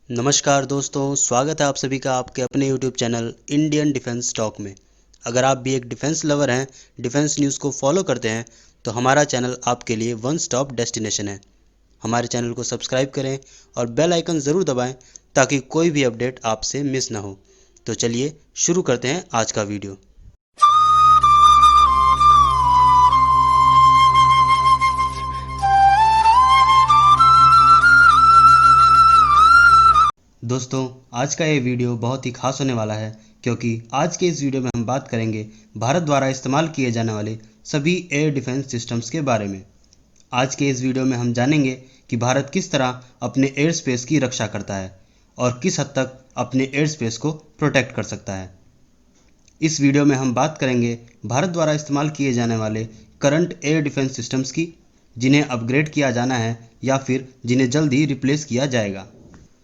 नमस्कार दोस्तों, स्वागत है आप सभी का आपके अपने YouTube channel Indian defence talk में। अगर आप भी एक डिफेंस लवर हैं, डिफेंस न्यूज़ को फॉलो करते हैं, तो हमारा चैनल आपके लिए वन स्टॉप डेस्टिनेशन है। हमारे चैनल को सब्सक्राइब करें और बेल आइकन ज़रूर दबाएं ताकि कोई भी अपडेट आपसे मिस ना हो। तो चलिए शुरू करते हैं आज का वीडियो। दोस्तों, आज का ये वीडियो बहुत ही खास होने वाला है क्योंकि आज के इस वीडियो में हम बात करेंगे भारत द्वारा इस्तेमाल किए जाने वाले सभी एयर डिफेंस सिस्टम्स के बारे में। आज के इस वीडियो में हम जानेंगे कि भारत किस तरह अपने एयर स्पेस की रक्षा करता है और किस हद तक अपने एयर स्पेस को प्रोटेक्ट कर सकता है। इस वीडियो में हम बात करेंगे भारत द्वारा इस्तेमाल किए जाने वाले करंट एयर डिफेंस सिस्टम्स की, जिन्हें अपग्रेड किया जाना है या फिर जिन्हें जल्द ही रिप्लेस किया जाएगा।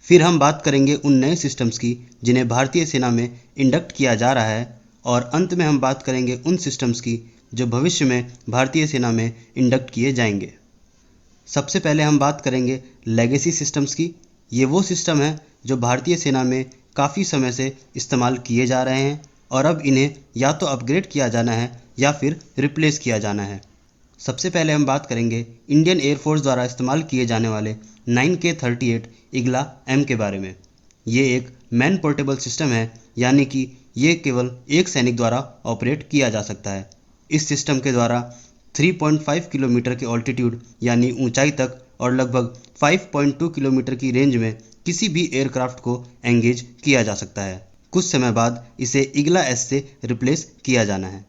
फिर हम बात करेंगे उन नए सिस्टम्स की जिन्हें भारतीय सेना में इंडक्ट किया जा रहा है, और अंत में हम बात करेंगे उन सिस्टम्स की जो भविष्य में भारतीय सेना में इंडक्ट किए जाएंगे। सबसे पहले हम बात करेंगे लेगेसी सिस्टम्स की। ये वो सिस्टम है जो भारतीय सेना में काफ़ी समय से इस्तेमाल किए जा रहे हैं और अब इन्हें या तो अपग्रेड किया जाना है या फिर रिप्लेस किया जाना है। सबसे पहले हम बात करेंगे इंडियन एयरफोर्स द्वारा इस्तेमाल किए जाने वाले 9K38 इग्ला एम के बारे में। ये एक मैन पोर्टेबल सिस्टम है, यानी कि ये केवल एक सैनिक द्वारा ऑपरेट किया जा सकता है। इस सिस्टम के द्वारा 3.5 किलोमीटर के ऑल्टीट्यूड यानी ऊंचाई तक और लगभग 5.2 किलोमीटर की रेंज में किसी भी एयरक्राफ्ट को एंगेज किया जा सकता है। कुछ समय बाद इसे इग्ला एस से रिप्लेस किया जाना है।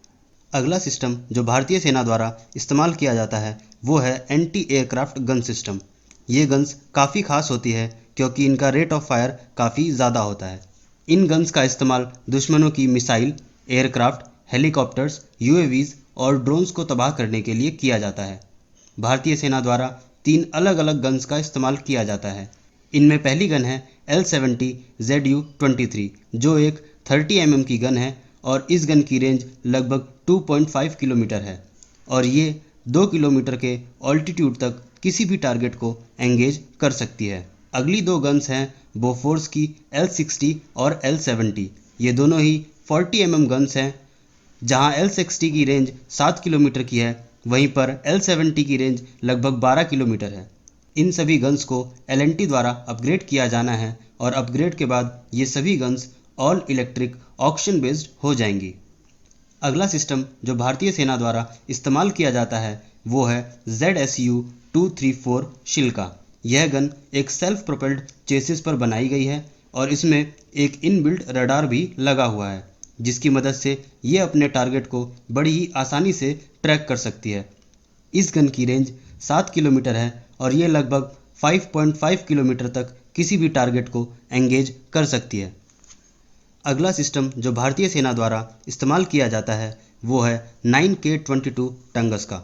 अगला सिस्टम जो भारतीय सेना द्वारा इस्तेमाल किया जाता है वो है एंटी एयरक्राफ्ट गन सिस्टम। ये गन्स काफ़ी खास होती है क्योंकि इनका रेट ऑफ फायर काफ़ी ज़्यादा होता है। इन गन्स का इस्तेमाल दुश्मनों की मिसाइल, एयरक्राफ्ट, हेलीकॉप्टर्स, यूएवीज और ड्रोन्स को तबाह करने के लिए किया जाता है। भारतीय सेना द्वारा 3 अलग अलग गन्स का इस्तेमाल किया जाता है। इनमें पहली गन है L70 ZU-23, जो एक 30 mm की गन है और इस गन की रेंज लगभग 2.5 किलोमीटर है और ये 2 किलोमीटर के ऑल्टीट्यूड तक किसी भी टारगेट को एंगेज कर सकती है। अगली दो गन्स हैं बोफोर्स की L60 और L70। ये दोनों ही 40 mm गन्स हैं। जहां L60 की रेंज 7 किलोमीटर की है, वहीं पर L70 की रेंज लगभग 12 किलोमीटर है। इन सभी गन्स को L&T द्वारा अपग्रेड किया जाना है और अपग्रेड के बाद ये सभी guns all electric auction based हो जाएंगी। अगला सिस्टम जो भारतीय सेना द्वारा इस्तेमाल किया जाता है वो है ZSU-234 शिल्का। यह गन एक सेल्फ प्रोपेल्ड चेसिस पर बनाई गई है और इसमें एक इनबिल्ट रडार भी लगा हुआ है, जिसकी मदद से ये अपने टारगेट को बड़ी ही आसानी से ट्रैक कर सकती है। इस गन की रेंज 7 किलोमीटर है और ये लगभग 5.5 किलोमीटर तक किसी भी टारगेट को एंगेज कर सकती है। अगला सिस्टम जो भारतीय सेना द्वारा इस्तेमाल किया जाता है वो है 9K22 टंगस का।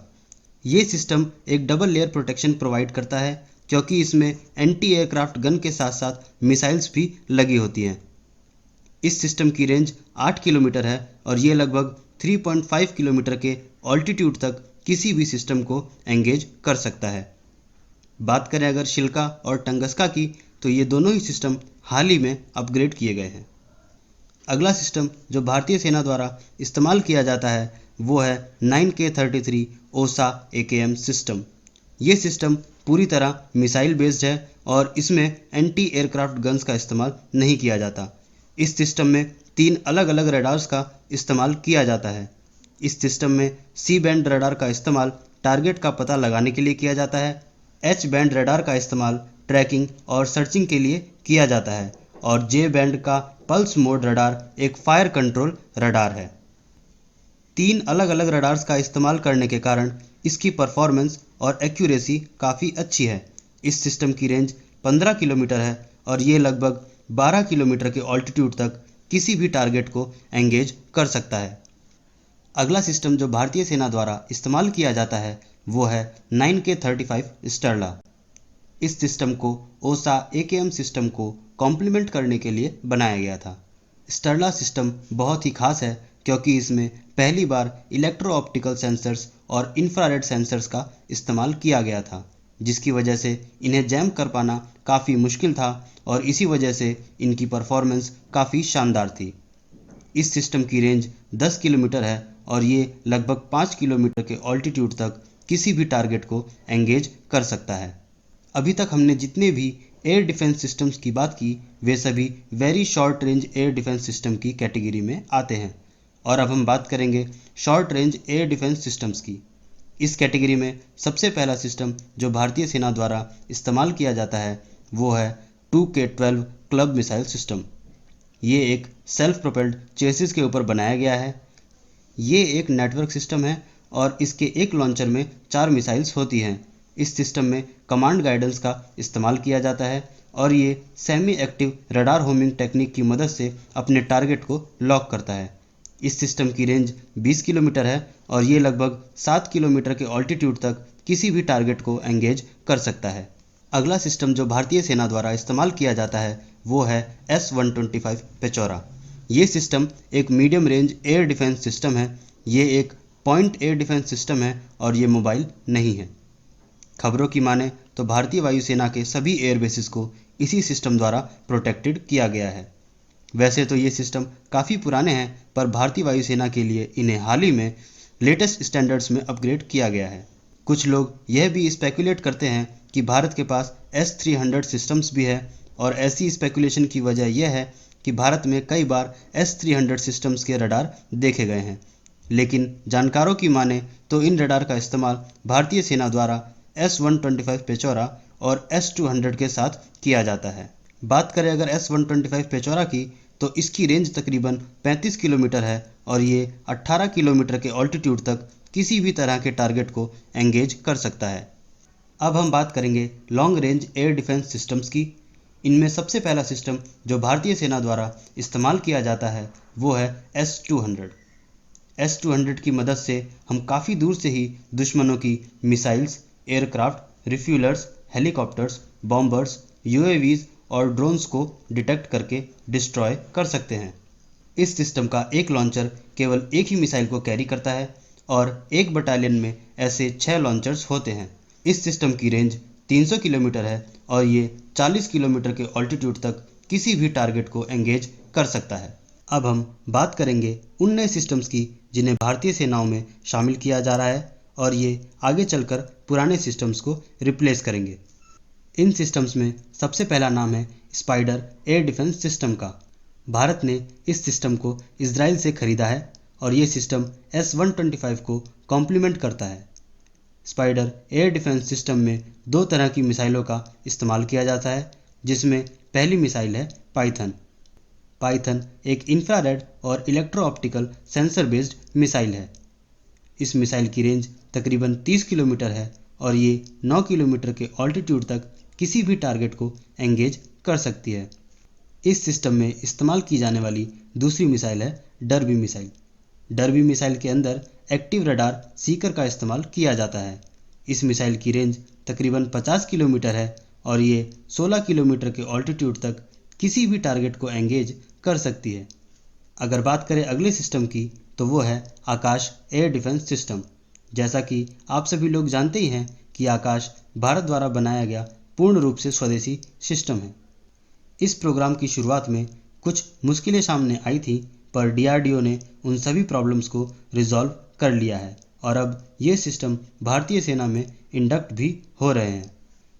ये सिस्टम एक डबल लेयर प्रोटेक्शन प्रोवाइड करता है क्योंकि इसमें एंटी एयरक्राफ्ट गन के साथ साथ मिसाइल्स भी लगी होती हैं। इस सिस्टम की रेंज 8 किलोमीटर है और ये लगभग 3.5 किलोमीटर के ऑल्टीट्यूड तक किसी भी सिस्टम को एंगेज कर सकता है। बात करें अगर शिल्का और टंगस्का की, तो ये दोनों ही सिस्टम हाल ही में अपग्रेड किए गए हैं। अगला सिस्टम जो भारतीय सेना द्वारा इस्तेमाल किया जाता है वो है 9K33 ओसा AKM सिस्टम। ये सिस्टम पूरी तरह मिसाइल बेस्ड है और इसमें एंटी एयरक्राफ्ट गन्स का इस्तेमाल नहीं किया जाता। इस सिस्टम में 3 अलग अलग रडार्स का इस्तेमाल किया जाता है। इस सिस्टम में सी बैंड रडार का इस्तेमाल टारगेट का पता लगाने के लिए किया जाता है। एच बैंड रडार का इस्तेमाल ट्रैकिंग और सर्चिंग के लिए किया जाता है और जे बैंड का पल्स मोड रडार एक फायर कंट्रोल रडार है। 3 अलग अलग रडार्स का इस्तेमाल करने के कारण इसकी परफॉर्मेंस और एक्यूरेसी काफ़ी अच्छी है। इस सिस्टम की रेंज 15 किलोमीटर है और ये लगभग 12 किलोमीटर के ऑल्टीट्यूड तक किसी भी टारगेट को एंगेज कर सकता है। अगला सिस्टम जो भारतीय सेना द्वारा इस्तेमाल किया जाता है वो है 9K35 स्टर्ला। इस सिस्टम को ओसा AKM सिस्टम को कॉम्प्लीमेंट करने के लिए बनाया गया था। स्टर्ला सिस्टम बहुत ही खास है क्योंकि इसमें पहली बार इलेक्ट्रो ऑप्टिकल सेंसर्स और इंफ्रारेड सेंसर्स का इस्तेमाल किया गया था। जिसकी वजह से इन्हें जैम कर पाना काफ़ी मुश्किल था और इसी वजह से इनकी परफॉर्मेंस काफ़ी शानदार थी। इस सिस्टम की रेंज 10 किलोमीटर है और ये लगभग 5 किलोमीटर के ऑल्टीट्यूड तक किसी भी टारगेट को एंगेज कर सकता है। अभी तक हमने जितने भी एयर डिफेंस सिस्टम्स की बात की वे सभी very short range air defence system की कैटेगरी में आते हैं और अब हम बात करेंगे short range air defence systems की। इस कैटेगरी में सबसे पहला सिस्टम जो भारतीय सेना द्वारा इस्तेमाल किया जाता है वो है 2K12 क्लब मिसाइल सिस्टम। ये एक सेल्फ प्रोपेल्ड चेसिस के ऊपर बनाया गया है। ये एक नेटवर्क सिस्टम है और इसके एक लॉन्चर में 4 मिसाइल्स होती हैं। इस सिस्टम में कमांड गाइडेंस का इस्तेमाल किया जाता है और ये semi active radar homing technique की मदद से अपने टारगेट को लॉक करता है। इस सिस्टम की रेंज 20 किलोमीटर है और ये लगभग 7 किलोमीटर के ऑल्टीट्यूड तक किसी भी टारगेट को एंगेज कर सकता है। अगला सिस्टम जो भारतीय सेना द्वारा इस्तेमाल किया जाता है वो है S-125 पेचौरा। ये सिस्टम एक medium range air defence system है। ये एक पॉइंट एयर डिफेंस सिस्टम है और ये मोबाइल नहीं है। खबरों की माने तो भारतीय वायुसेना के सभी एयर बेसिस को इसी सिस्टम द्वारा प्रोटेक्टेड किया गया है। वैसे तो ये सिस्टम काफ़ी पुराने हैं पर भारतीय वायुसेना के लिए इन्हें हाल ही में लेटेस्ट स्टैंडर्ड्स में अपग्रेड किया गया है। कुछ लोग यह भी स्पेकुलेट करते हैं कि भारत के पास S-300 सिस्टम्स भी है और ऐसी स्पेकुलेशन की वजह यह है कि भारत में कई बार S-300 सिस्टम्स के रडार देखे गए हैं, लेकिन जानकारों की माने तो इन रडार का इस्तेमाल भारतीय सेना द्वारा S-125 पेचौरा और S-200 के साथ किया जाता है। बात करें अगर S-125 पेचौरा की तो इसकी रेंज तकरीबन 35 किलोमीटर है और ये 18 किलोमीटर के ऑल्टीट्यूड तक किसी भी तरह के टारगेट को एंगेज कर सकता है। अब हम बात करेंगे long range air defence systems की। इनमें सबसे पहला सिस्टम जो भारतीय सेना द्वारा इस्तेमाल किया जाता है वो है S-200। S-200 की मदद से हम काफ़ी दूर से ही दुश्मनों की missiles, aircraft, refuelers, helicopters, bombers, UAVs और ड्रोन्स को डिटेक्ट करके डिस्ट्रॉय कर सकते हैं। इस सिस्टम का एक लॉन्चर केवल एक ही मिसाइल को कैरी करता है और एक बटालियन में ऐसे 6 लॉन्चर्स होते हैं। इस सिस्टम की रेंज 300 किलोमीटर है और ये 40 किलोमीटर के ऑल्टीट्यूड तक किसी भी टारगेट को एंगेज कर सकता है। अब हम बात करेंगे उन नए सिस्टम्स की जिन्हें भारतीय सेनाओं में शामिल किया जा रहा है और ये आगे चलकर पुराने सिस्टम्स को रिप्लेस करेंगे। इन सिस्टम्स में सबसे पहला नाम है स्पाइडर एयर डिफेंस सिस्टम का। भारत ने इस सिस्टम को इजराइल से खरीदा है और ये सिस्टम S-125 को कॉम्प्लीमेंट करता है। स्पाइडर एयर डिफेंस सिस्टम में 2 तरह की मिसाइलों का इस्तेमाल किया जाता है, जिसमें पहली मिसाइल है पाइथन। पाइथन एक इंफ्रारेड और electro optical sensor based missile है। इस मिसाइल की रेंज तकरीबन 30 किलोमीटर है और ये 9 किलोमीटर के ऑल्टीट्यूड तक किसी भी टारगेट को एंगेज कर सकती है। इस सिस्टम में इस्तेमाल की जाने वाली दूसरी मिसाइल है डर्बी मिसाइल। डर्बी मिसाइल के अंदर एक्टिव रडार सीकर का इस्तेमाल किया जाता है। इस मिसाइल की रेंज तकरीबन 50 किलोमीटर है और ये 16 किलोमीटर के ऑल्टीट्यूड तक किसी भी टारगेट को एंगेज कर सकती है। अगर बात करें अगले सिस्टम की तो वो है आकाश एयर डिफेंस सिस्टम। जैसा कि आप सभी लोग जानते ही हैं कि आकाश भारत द्वारा बनाया गया पूर्ण रूप से स्वदेशी सिस्टम है। इस प्रोग्राम की शुरुआत में कुछ मुश्किलें सामने आई थी पर DRDO ने उन सभी प्रॉब्लम्स को रिजॉल्व कर लिया है और अब ये सिस्टम भारतीय सेना में इंडक्ट भी हो रहे हैं।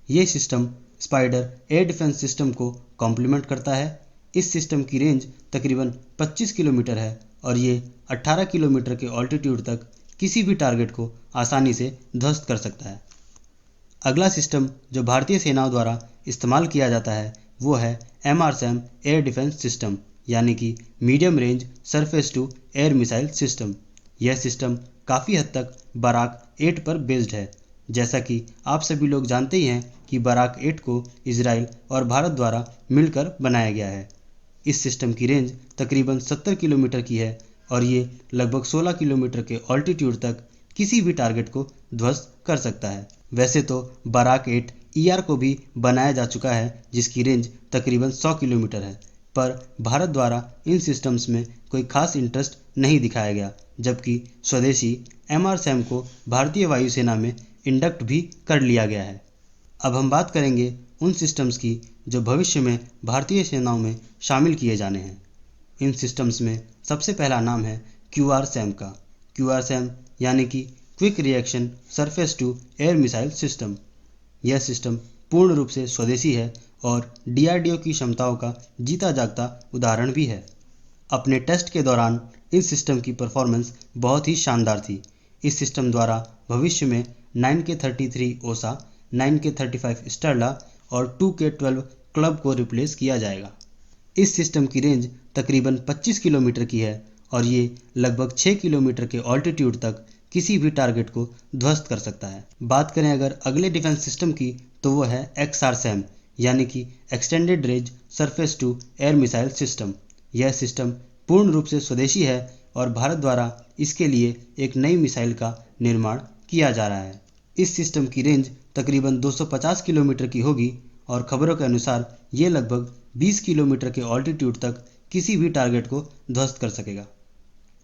ये system spider air defence system को कॉम्प्लीमेंट करता है। इस सिस्टम की रेंज तकरीबन 25 किलोमीटर है और ये 18 किलोमीटर के ऑल्टीट्यूड तक किसी भी टारगेट को आसानी से ध्वस्त कर सकता है। अगला सिस्टम जो भारतीय सेनाओं द्वारा इस्तेमाल किया जाता है वो है MRSAM एयर डिफेंस सिस्टम, यानी कि medium range surface to air missile system. यह सिस्टम काफ़ी हद तक बराक 8 पर बेस्ड है। जैसा कि आप सभी लोग जानते ही हैं कि बराक 8 को इजराइल और भारत द्वारा मिलकर बनाया गया है। इस सिस्टम की रेंज तकरीबन 70 किलोमीटर की है और ये लगभग 16 किलोमीटर के ऑल्टीट्यूड तक किसी भी टारगेट को ध्वस्त कर सकता है। वैसे तो बराक 8 ER को भी बनाया जा चुका है जिसकी रेंज तकरीबन 100 किलोमीटर है, पर भारत द्वारा इन सिस्टम्स में कोई खास इंटरेस्ट नहीं दिखाया गया, जबकि स्वदेशी MRSAM को भारतीय वायुसेना में इंडक्ट भी कर लिया गया है। अब हम बात करेंगे उन सिस्टम्स की जो भविष्य में भारतीय सेनाओं में शामिल किए जाने हैं। इन सिस्टम्स में सबसे पहला नाम है QRSAM का। QRSAM यानी कि quick reaction surface to air missile system. यह सिस्टम पूर्ण रूप से स्वदेशी है और DRDO की क्षमताओं का जीता जागता उदाहरण भी है। अपने टेस्ट के दौरान इस सिस्टम की परफॉर्मेंस बहुत ही शानदार थी। इस सिस्टम द्वारा भविष्य में 9K33 ओसा, 9K35 स्टर्ला और 2K12 क्लब को रिप्लेस किया जाएगा। इस सिस्टम की रेंज तकरीबन 25 किलोमीटर की है और ये लगभग 6 किलोमीटर के ऑल्टीट्यूड तक किसी भी टारगेट को ध्वस्त कर सकता है। बात करें अगर अगले डिफेंस सिस्टम की तो वो है XRSAM यानी कि extended range surface to air missile system. यह सिस्टम पूर्ण रूप से स्वदेशी है और भारत द्वारा इसके लिए एक नई मिसाइल का निर्माण किया जा रहा है। इस सिस्टम की रेंज तकरीबन 250 किलोमीटर की होगी और खबरों के अनुसार ये लगभग 20 किलोमीटर के ऑल्टीट्यूड तक किसी भी टारगेट को ध्वस्त कर सकेगा।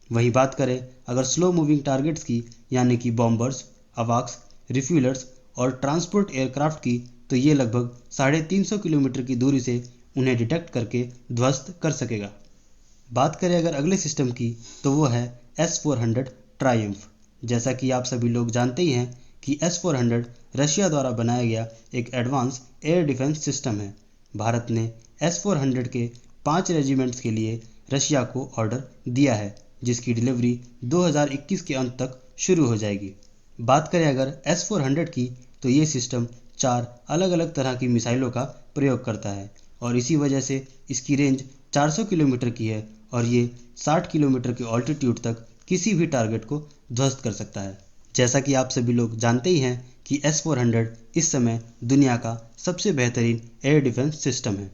वहीं बात करें अगर स्लो मूविंग टारगेट्स की यानी कि बॉम्बर्स, अवाक्स, रिफ्यूलर्स और ट्रांसपोर्ट एयरक्राफ्ट की तो ये लगभग 350 किलोमीटर की दूरी से उन्हें डिटेक्ट करके ध्वस्त कर सकेगा। बात करें अगर अगले सिस्टम की तो वो है S-400 ट्रायम्फ। जैसा कि आप सभी लोग जानते ही हैं कि S-400 रशिया द्वारा बनाया गया एक एडवांस एयर डिफेंस सिस्टम है। भारत ने S-400 के 5 रेजिमेंट्स के लिए रशिया को ऑर्डर दिया है, जिसकी डिलीवरी 2021 के अंत तक शुरू हो जाएगी। बात करें अगर S-400 की तो ये सिस्टम 4 अलग अलग तरह की मिसाइलों का प्रयोग करता है और इसी वजह से इसकी रेंज 400 किलोमीटर की है और ये 60 किलोमीटर के ऑल्टीट्यूड तक किसी भी टारगेट को ध्वस्त कर सकता है। जैसा कि आप सभी लोग जानते ही हैं कि S-400 इस समय दुनिया का सबसे बेहतरीन एयर डिफेंस सिस्टम है।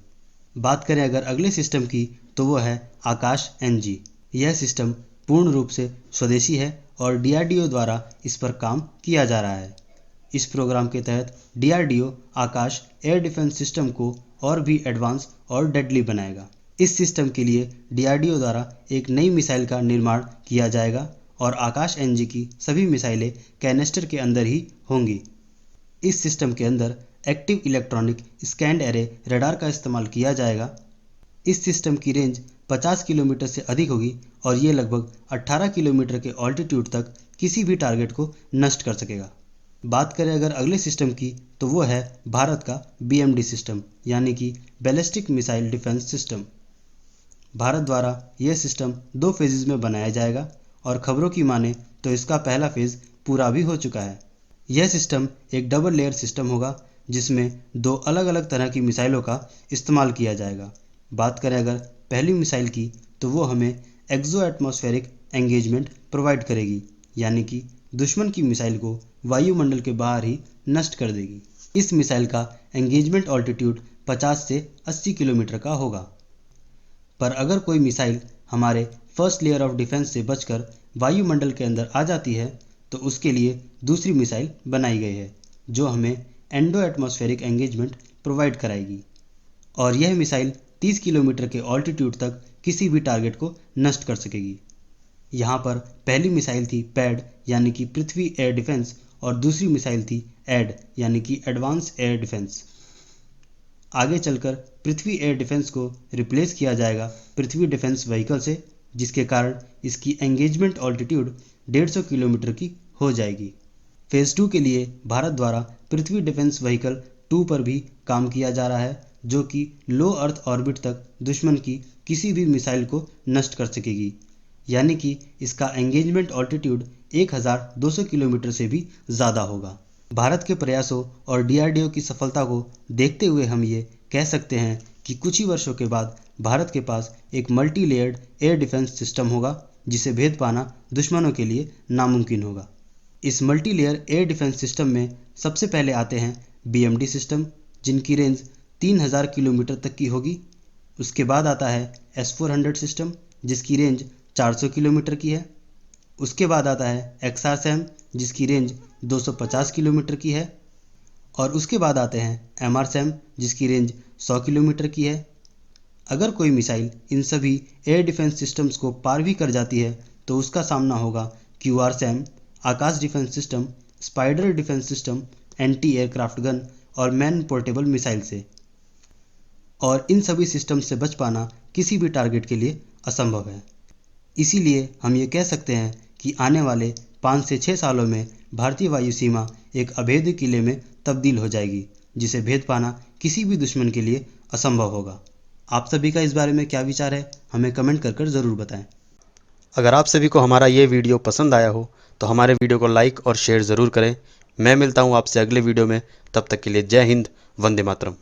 बात करें अगर अगले सिस्टम की तो वो है आकाश NG। यह सिस्टम पूर्ण रूप से स्वदेशी है और DRDO द्वारा इस पर काम किया जा रहा है। इस प्रोग्राम के तहत DRDO आकाश एयर डिफेंस सिस्टम को और भी एडवांस और डेडली बनाएगा। इस सिस्टम के लिए DRDO द्वारा एक नई मिसाइल का निर्माण किया जाएगा और आकाश NG की सभी मिसाइलें कैनिस्टर के अंदर ही होंगी। इस सिस्टम के अंदर active electronic scanned array radar का इस्तेमाल किया जाएगा। इस सिस्टम की रेंज 50 किलोमीटर से अधिक होगी और ये लगभग 18 किलोमीटर के ऑल्टीट्यूड तक किसी भी टारगेट को नष्ट कर सकेगा। बात करें अगर अगले सिस्टम की तो वो है भारत का BMD सिस्टम यानी कि ballistic missile defence system. Bharat द्वारा यह सिस्टम 2 फेजेस में बनाया जाएगा और खबरों की माने तो इसका पहला फेज पूरा भी हो चुका है। यह सिस्टम एक डबल लेयर सिस्टम होगा जिसमें 2 अलग अलग तरह की मिसाइलों का इस्तेमाल किया जाएगा। बात करें अगर पहली मिसाइल की तो वो हमें एक्सो एटमॉस्फेरिक एंगेजमेंट प्रोवाइड करेगी यानी कि दुश्मन की मिसाइल को वायुमंडल के बाहर ही नष्ट कर देगी। इस मिसाइल का एंगेजमेंट ऑल्टीट्यूड 50 से 80 किलोमीटर का होगा। पर अगर कोई मिसाइल हमारे फर्स्ट लेयर ऑफ डिफेंस से बचकर वायुमंडल के अंदर आ जाती है तो उसके लिए दूसरी मिसाइल बनाई गई है जो हमें एंडो एटमॉस्फेरिक एंगेजमेंट प्रोवाइड कराएगी और यह मिसाइल 30 किलोमीटर के ऑल्टीट्यूड तक किसी भी टारगेट को नष्ट कर सकेगी। यहाँ पर पहली मिसाइल थी पैड यानी कि पृथ्वी एयर डिफेंस और दूसरी मिसाइल थी एड यानी कि एडवांस एयर डिफेंस। आगे चलकर पृथ्वी एयर डिफेंस को रिप्लेस किया जाएगा पृथ्वी डिफेंस व्हीकल से, जिसके कारण इसकी एंगेजमेंट ऑल्टीट्यूड 150 किलोमीटर की हो जाएगी। फेज़ 2 के लिए भारत द्वारा पृथ्वी डिफेंस व्हीकल 2 पर भी काम किया जा रहा है जो कि लो अर्थ ऑर्बिट तक दुश्मन की किसी भी मिसाइल को नष्ट कर सकेगी यानी कि इसका एंगेजमेंट ऑल्टीट्यूड 1200 किलोमीटर से भी ज़्यादा होगा। भारत के प्रयासों और DRDO की सफलता को देखते हुए हम ये कह सकते हैं कि कुछ ही वर्षों के बाद भारत के पास एक multi layered air defence system होगा जिसे भेद पाना दुश्मनों के लिए नामुमकिन होगा। इस multi layer air defence system में सबसे पहले आते हैं BMD सिस्टम जिनकी रेंज 3000 किलोमीटर तक की होगी। उसके बाद आता है S-400 सिस्टम जिसकी रेंज 400 किलोमीटर की है। उसके बाद आता है XRSAM जिसकी रेंज 250 किलोमीटर की है और उसके बाद आते हैं MRSAM जिसकी रेंज 100 किलोमीटर की है। अगर कोई मिसाइल इन सभी एयर डिफेंस सिस्टम्स को पार भी कर जाती है तो उसका सामना होगा QRSAM, Akash defence system, spider defence system, anti aircraft gun और मैन पोर्टेबल मिसाइल से, और इन सभी सिस्टम से बच पाना किसी भी टारगेट के लिए असंभव है। इसीलिए हम ये कह सकते हैं कि आने वाले 5 से 6 सालों में भारतीय वायु सीमा एक अभेद्य किले में तब्दील हो जाएगी, जिसे भेद पाना किसी भी दुश्मन के लिए असंभव होगा। आप सभी का इस बारे में क्या विचार है, हमें कमेंट कर ज़रूर बताएं। अगर आप सभी को हमारा ये वीडियो पसंद आया हो तो हमारे वीडियो को लाइक और शेयर ज़रूर करें। मैं मिलता हूँ आपसे अगले वीडियो में, तब तक के लिए जय हिंद, वंदे मातरम।